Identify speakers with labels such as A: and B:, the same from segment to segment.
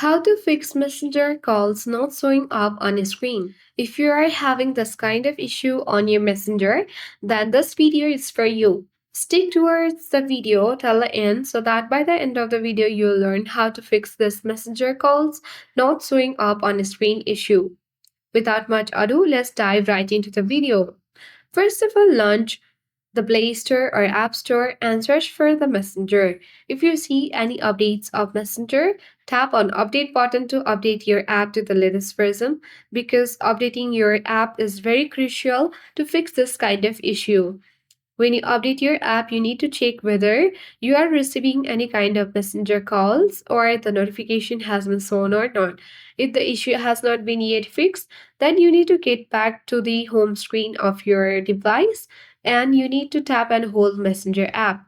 A: How to fix Messenger calls not showing up on a screen. If you are having this kind of issue on your Messenger, then this video is for you. Stick towards the video till the end so that by the end of the video you'll learn how to fix this Messenger calls not showing up on a screen issue. Without much ado, let's dive right into the video. First of all, launch the Play Store or App Store and search for the Messenger. If you see any updates of Messenger, tap on Update button to update your app to the latest version because updating your app is very crucial to fix this kind of issue. When you update your app, you need to check whether you are receiving any kind of messenger calls or the notification has been shown or not. If the issue has not been yet fixed, then you need to get back to the home screen of your device and you need to tap and hold Messenger app.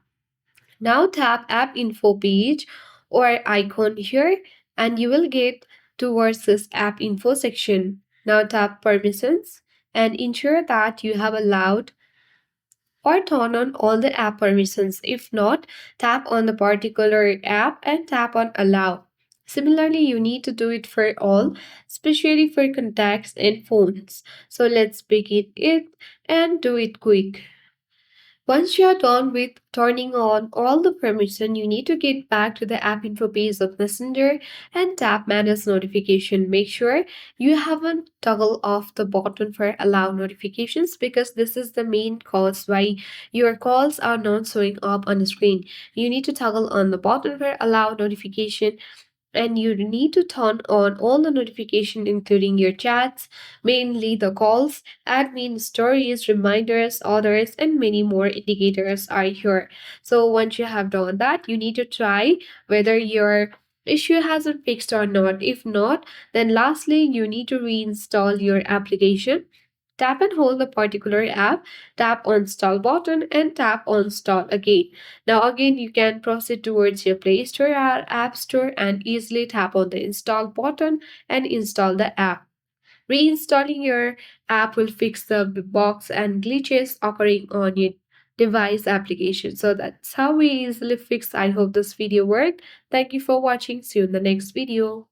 A: Now tap App Info page or icon here and you will get towards this App Info section. Now tap Permissions and ensure that you have allowed or turn on all the app permissions. If not, tap on the particular app and tap on Allow. Similarly, you need to do it for all, especially for contacts and phones. So let's begin it and do it quick. Once you are done with turning on all the permission, you need to get back to the app info page of Messenger and tap Manage Notification. Make sure you haven't toggle off the button for Allow Notifications because this is the main cause why your calls are not showing up on the screen. You need to toggle on the button for Allow Notification and you need to turn on all the notification including your chats, mainly the calls, admin stories, reminders, others, and many more indicators are here. So once you have done that, you need to try whether your issue hasn't fixed or not. If not, then lastly you need to reinstall your application. Tap and hold the particular app, tap on install button and tap on install again. Now again you can proceed towards your Play Store or App Store and easily tap on the install button and install the app. Reinstalling your app will fix the bugs and glitches occurring on your device application. So that's how we easily fix. I hope this video worked. Thank you for watching. See you in the next video.